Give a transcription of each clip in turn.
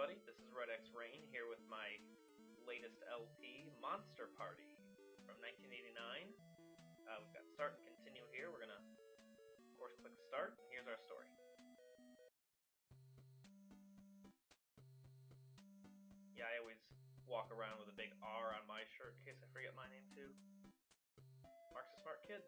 everybody. This is Red X Rain here with my latest LP, Monster Party, from 1989. We've got start and continue here. We're gonna, of course, click start, and here's our story. Yeah, I always walk around with a big R on my shirt in case I forget my name too. Mark's a smart kid.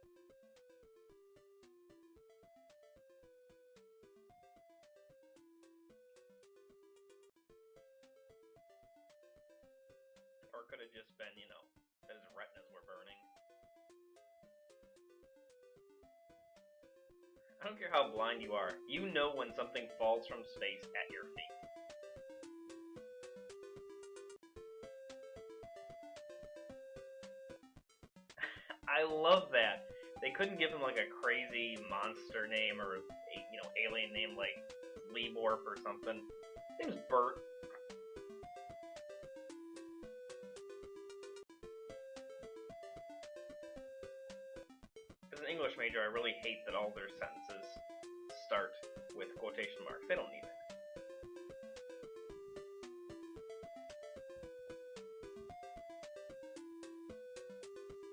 Or it could have just been, you know, that his retinas were burning. I don't care how blind you are, you know when something falls from space at your feet. I love that. They couldn't give him like a crazy monster name or, you know, alien name like Leborp or something. His name's Bert. As an English major, I really hate that all their sentences start with quotation marks. They don't need it.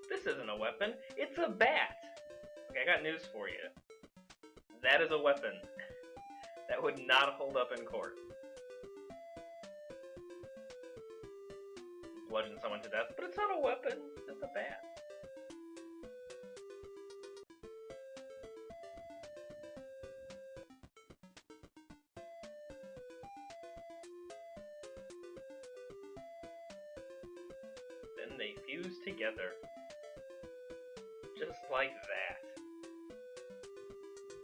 This isn't a weapon, it's a bat! Okay, I got news for you. That is a weapon. That would not hold up in court. Bludgeon someone to death, but it's not a weapon, it's a bat. Then they fuse together. Just like that.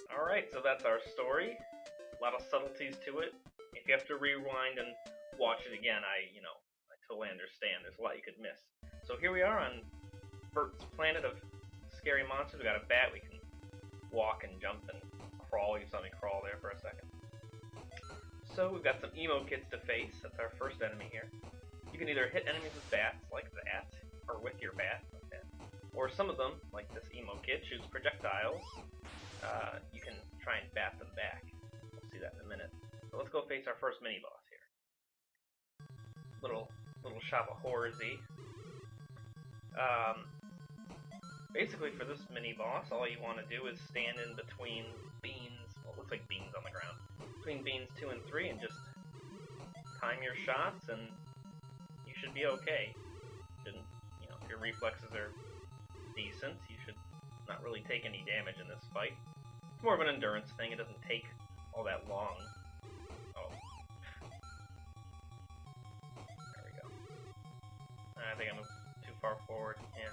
Alright, so that's our story. A lot of subtleties to it. If you have to rewind and watch it again, I totally understand. There's a lot you could miss. So here we are on Bert's planet of scary monsters. We got a bat. We can walk and jump and crawl. You saw me crawl there for a second. So we've got some emo kids to face. That's our first enemy here. You can either hit enemies with bats, like that, or with your bat, like that. Or some of them, like this emo kid, shoots projectiles. You can try and bat them back. We'll see that in a minute. So let's go face our first mini-boss here. Little shop of horrors-y. Basically for this mini-boss, all you want to do is stand in between beans, well, it looks like beans on the ground, between beans 2 and 3 and just time your shots and you should be okay. Shouldn't, you know, if your reflexes are decent, you should not really take any damage in this fight. It's more of an endurance thing, it doesn't take all that long. Oh. There we go. I think I moved too far forward. Yeah.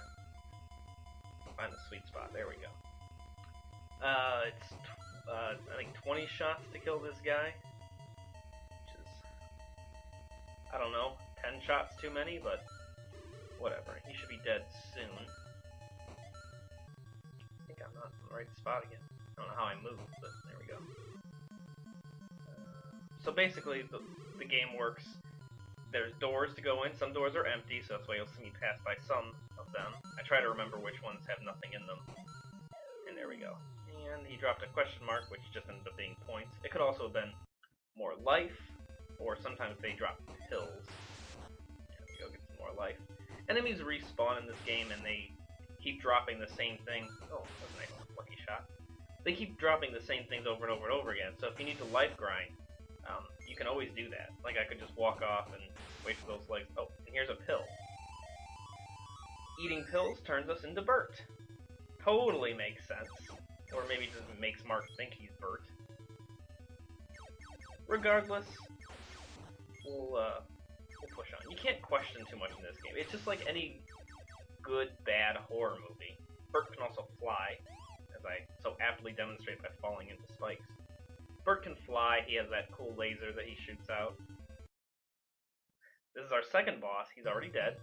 Find the sweet spot. There we go. It's, I think 20 shots to kill this guy. Which is, I don't know, 10 shots too many, but whatever. He should be dead soon. I think I'm not in the right spot again. I don't know how I moved, but there we go. So basically, the game works. There's doors to go in. Some doors are empty, so that's why you'll see me pass by some of them. I try to remember which ones have nothing in them. And there we go. And he dropped a question mark, which just ended up being points. It could also have been more life, or sometimes they drop pills. There we go, get some more life. Enemies respawn in this game, and they keep dropping the same thing. Oh, that was a nice lucky shot. They keep dropping the same things over and over and over again, so if you need to life grind, you can always do that. Like, I could just walk off and wait for those legs. Oh, and here's a pill. Eating pills turns us into Bert. Totally makes sense. Or maybe just makes Mark think he's Bert. Regardless, we'll push on. You can't question too much in this game. It's just like any good, bad horror movie. Bert can also fly, as I so aptly demonstrate by falling into spikes. Bert can fly, he has that cool laser that he shoots out. This is our second boss, he's already dead,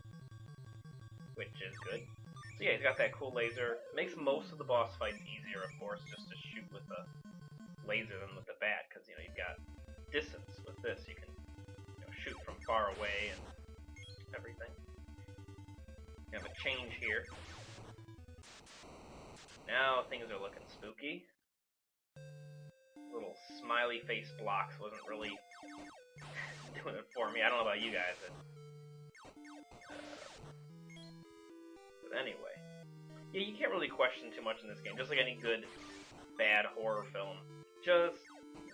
which is good. So yeah, he's got that cool laser. Makes most of the boss fights easier, of course, just to shoot with a laser than with the bat, because, you know, you've got distance with this. You can, you know, shoot from far away and everything. You have a change here. Now things are looking spooky. Little smiley face blocks wasn't really doing for me. I don't know about you guys. But anyway. Yeah, you can't really question too much in this game. Just like any good, bad horror film. Just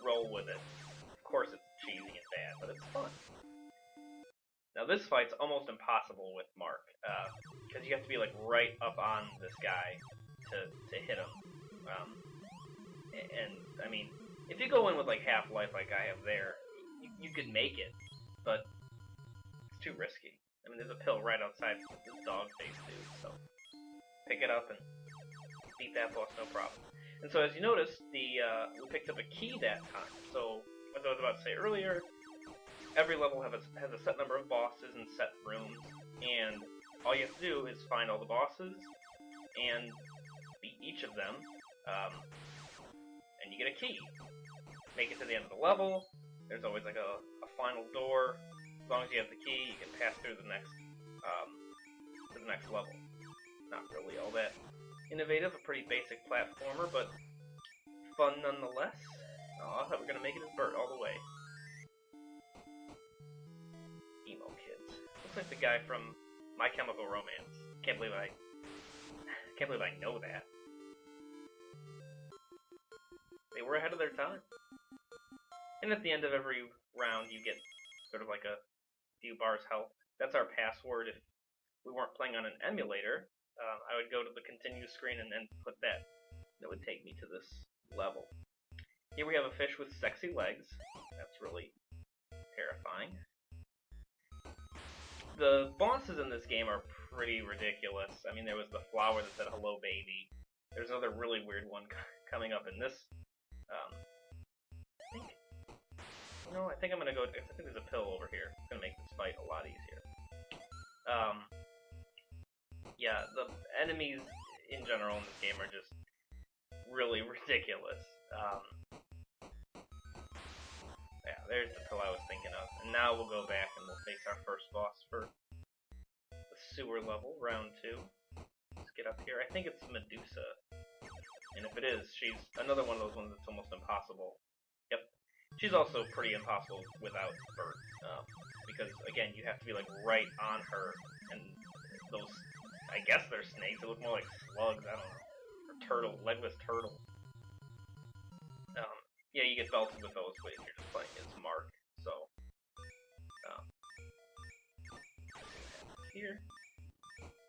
roll with it. Of course it's cheesy and bad, but it's fun. Now this fight's almost impossible with Mark, because you have to be like right up on this guy to hit him. And I mean, if you go in with like half life like I have there, you could make it, but it's too risky. I mean, there's a pill right outside this dog face dude, so pick it up and beat that boss no problem. And so as you notice, we picked up a key that time. So as I was about to say earlier, every level has a set number of bosses and set rooms, and all you have to do is find all the bosses and beat each of them, and you get a key. Make it to the end of the level. There's always like a final door. As long as you have the key, you can pass through the next level. Not really all that innovative, a pretty basic platformer, but fun nonetheless. Oh, I thought we were gonna make it as Bert all the way. Emo kids. Looks like the guy from My Chemical Romance. Can't believe I know that. They were ahead of their time. And at the end of every round, you get sort of like a few bars health. That's our password. If we weren't playing on an emulator, I would go to the continue screen and then put that. It would take me to this level. Here we have a fish with sexy legs. That's really terrifying. The bosses in this game are pretty ridiculous. I mean, there was the flower that said "Hello, baby." There's another really weird one coming up in this. I think I'm gonna go. I think there's a pill over here. It's gonna make this fight a lot easier. Yeah, the enemies in general in this game are just really ridiculous. Yeah, there's the pill I was thinking of. And now we'll go back and we'll face our first boss for the sewer level, round 2. Let's get up here. I think it's Medusa. And if it is, she's another one of those ones that's almost impossible. Yep. She's also pretty impossible without Bert. Because, again, you have to be like right on her. And those, I guess they're snakes. They look more like slugs, I don't know. Or turtles, legless turtles. Yeah, you get belted with those, but if you're just playing as Mark, so. Here.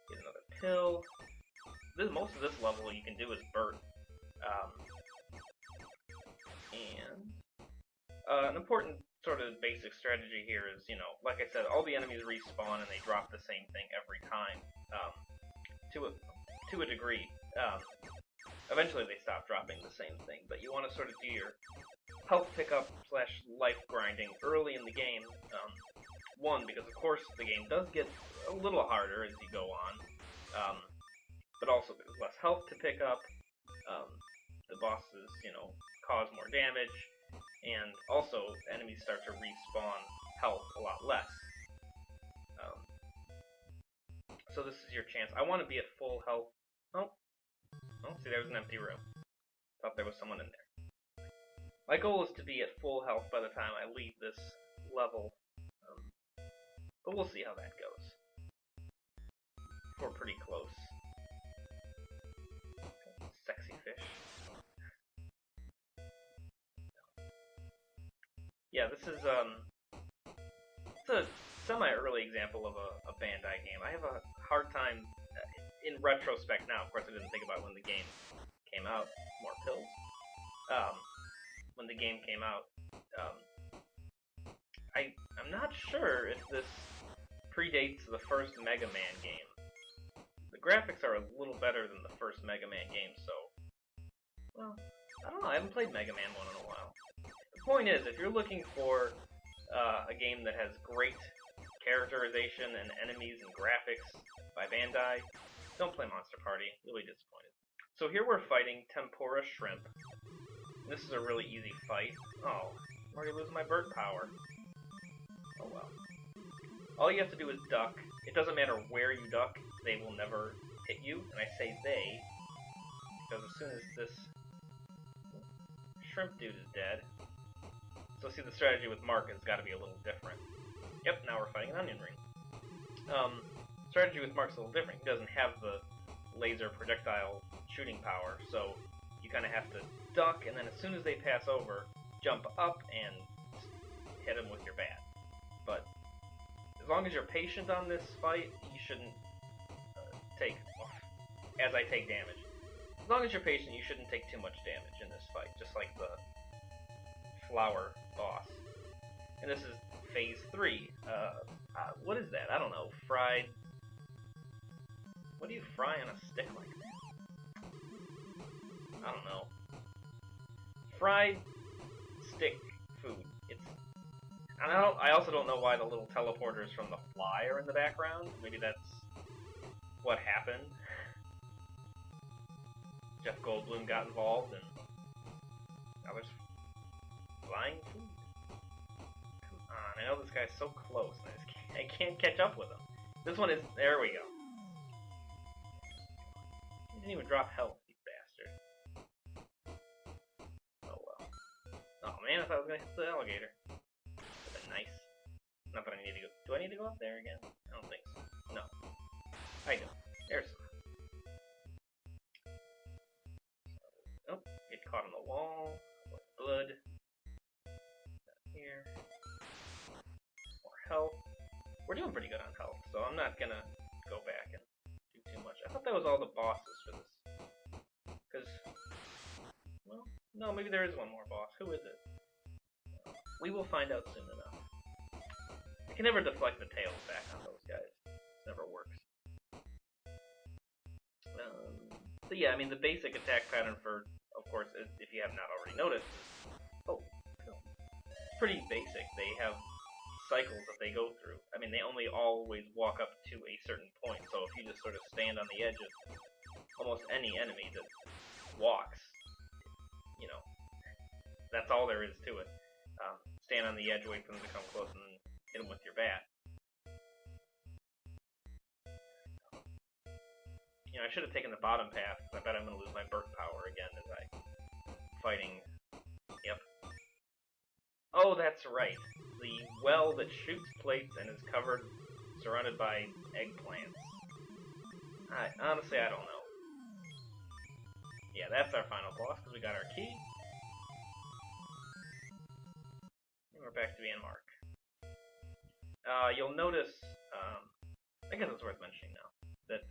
Get another pill. Most of this level you can do is Bert. An important sort of basic strategy here is, like I said, all the enemies respawn and they drop the same thing every time. To a degree. Eventually they stop dropping the same thing, but you want to sort of do your health pickup / life grinding early in the game. One, because of course the game does get a little harder as you go on, but also there's less health to pick up. The bosses, cause more damage, and also enemies start to respawn health a lot less. So this is your chance. I want to be at full health. Oh, see, there was an empty room. Thought there was someone in there. My goal is to be at full health by the time I leave this level, but we'll see how that goes. We're pretty close. Sexy fish. Yeah, this is it's a semi-early example of a Bandai game. I have a hard time, in retrospect now, of course I didn't think about when the game came out, more pills. When the game came out, I'm not sure if this predates the first Mega Man game. The graphics are a little better than the first Mega Man game, so, well, I don't know, I haven't played Mega Man 1 in a while. The point is, if you're looking for a game that has great characterization and enemies and graphics by Bandai, don't play Monster Party. You'll be disappointed. So here we're fighting Tempura Shrimp. This is a really easy fight. Oh, I'm already losing my Bert power. Oh well. All you have to do is duck. It doesn't matter where you duck, they will never hit you. And I say they, because as soon as this shrimp dude is dead. So see, the strategy with Mark has got to be a little different. You Yep, now we're fighting an onion ring. Strategy with Mark's a little different. He doesn't have the laser projectile shooting power, so you kind of have to duck, and then as soon as they pass over, jump up and hit them with your bat. But as long as you're patient on this fight, you shouldn't take, as I take damage. As long as you're patient, you shouldn't take too much damage in this fight, just like the flower boss. And this is phase 3. What is that? I don't know. Fried. What do you fry on a stick like that? I don't know. Fried stick food. I also don't know why the little teleporters from the fly are in the background. Maybe that's what happened. Jeff Goldblum got involved and now there's flying food. Come on, I know this guy's so close and I can't catch up with him. This one is, there we go. He didn't even drop health, you bastard. Oh well. Oh man, I thought I was gonna hit the alligator. Would've been nice. Not that I need to go. Do I need to go up there again? I don't think so. No. I don't. There's. Oh, get caught on the wall. Blood. Not here. More health. We're doing pretty good on health, so I'm not gonna go back and do too much. I thought that was all the bosses for this. Because, well, no, maybe there is one more boss. Who is it? We will find out soon enough. I can never deflect the tails back on those guys. It never works. So yeah, I mean, the basic attack pattern for, of course, if you have not already noticed, is, pretty basic. They have cycles that they go through. I mean, they only always walk up to a certain point, so if you just sort of stand on the edge of almost any enemy that walks, you know, that's all there is to it. Stand on the edge, wait for them to come close, and then hit them with your bat. You know, I should have taken the bottom path, because I bet I'm going to lose my burp power again as I fighting. Yep. Oh, that's right. The well that shoots plates and is surrounded by eggplants. Honestly, I don't know. Yeah, that's our final boss, because we got our key. And we're back to being Mark. You'll notice, I guess it's worth mentioning now, that,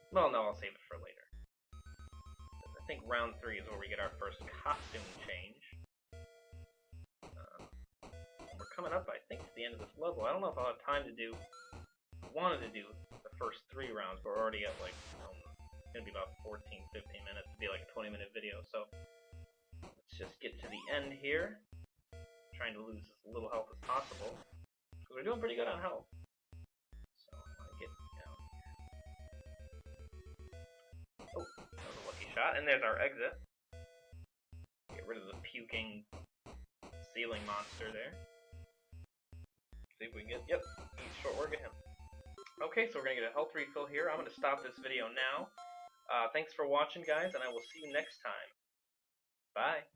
well, no, I'll save it for later. I think round 3 is where we get our first costume change. We're coming up, I think, to the end of this level. I don't know if I'll have time to do, I wanted to do the first 3 rounds, but we're already at, like, it's going to be about 14, 15 minutes. It'll be like a 20-minute video, so let's just get to the end here. Trying to lose as little health as possible, because we're doing pretty good on health. So I want to get down here. Oh, that was a lucky shot, and there's our exit. Get rid of the puking ceiling monster there. See if we can get, yep, eat short work of him. Okay, so we're going to get a health refill here. I'm going to stop this video now. Thanks for watching, guys, and I will see you next time. Bye.